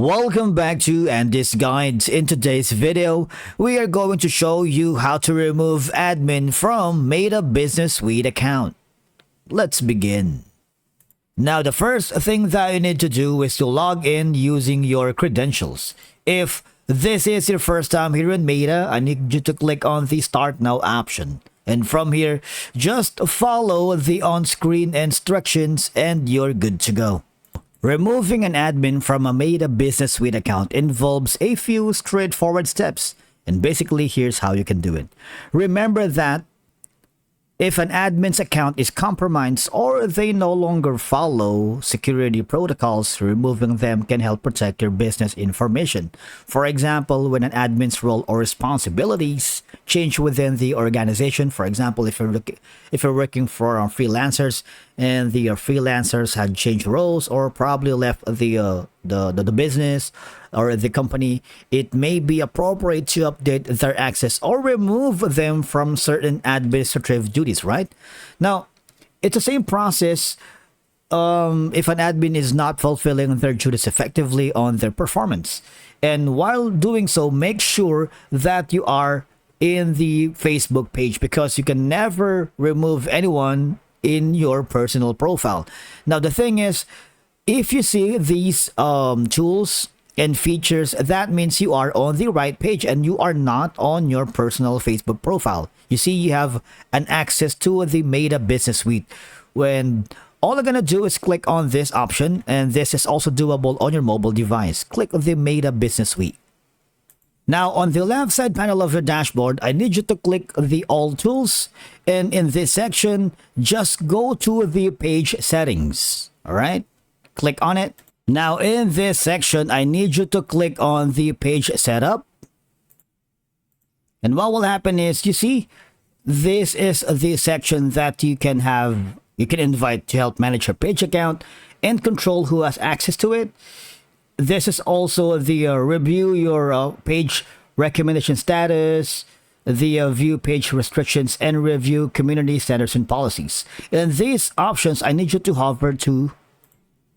Welcome back to Andy's Guides. In today's video, we are going to show you how to remove admin from Meta Business Suite account. Let's begin. Now, the first thing that you need to do is to log in using your credentials. If this is your first time here in Meta, I need you to click on the Start Now option. And from here, just follow the on-screen instructions and you're good to go. Removing an admin from a Meta Business Suite account involves a few straightforward steps, and basically here's how you can do it. Remember that if an admin's account is compromised or they no longer follow security protocols, removing them can help protect your business information. For example, when an admin's role or responsibilities change within the organization, for example, if you're working for freelancers and the freelancers had changed roles or probably left the business or the company, it may be appropriate to update their access or remove them from certain administrative duties, right? Now, it's the same process if an admin is not fulfilling their duties effectively on their performance. And while doing so, make sure that you are in the Facebook page because you can never remove anyone in your personal profile. Now, the thing is, if you see these tools and features, that means you are on the right page and you are not on your personal Facebook profile. You see, you have an access to the Meta Business Suite. When all you're gonna do is click on this option, and this is also doable on your mobile device. Click the Meta Business Suite. Now, on the left side panel of your dashboard, I need you to click the All Tools, and in this section, just go to the page settings. All right, click on it. Now, in this section, I need you to click on the page setup. And what will happen is, you see, this is the section that you can invite to help manage your page account and control who has access to it. This is also the review your page recommendation status, the view page restrictions, and review community standards and policies. And these options, I need you to hover to.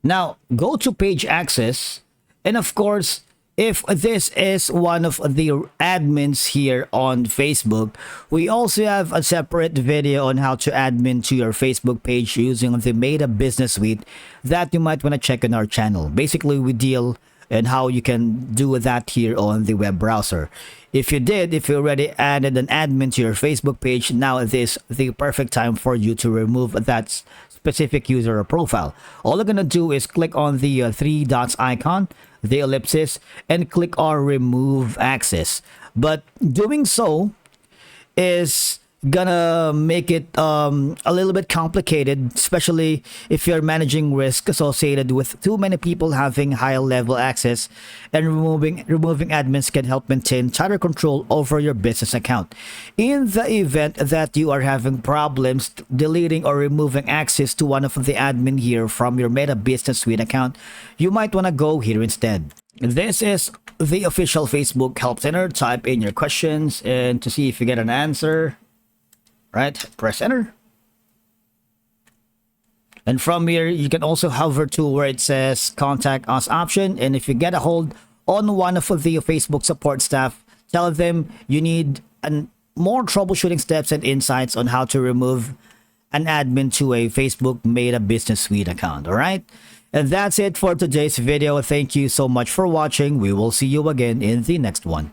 Now, go to page access. And of course, if this is one of the admins here on Facebook, we also have a separate video on how to admin to your Facebook page using the Meta Business Suite that you might want to check on our channel. Basically, we deal and how you can do that here on the web browser. If you already added an admin to your Facebook page, now this is the perfect time for you to remove that specific user or profile. All you're gonna do is click on the three dots icon, the ellipsis, and click on remove access. But doing so is gonna make it a little bit complicated, especially if you're managing risk associated with too many people having high level access, and removing admins can help maintain tighter control over your business account. In the event that you are having problems deleting or removing access to one of the admin here from your Meta Business Suite account, you might want to go here instead. This is the official Facebook Help Center. Type in your questions and to see if you get an answer. Right, press enter. And from here, you can also hover to where it says contact us option. And if you get a hold on one of the Facebook support staff, tell them you need more troubleshooting steps and insights on how to remove an admin to a Facebook Meta Business Suite account. All right. And that's it for today's video. Thank you so much for watching. We will see you again in the next one.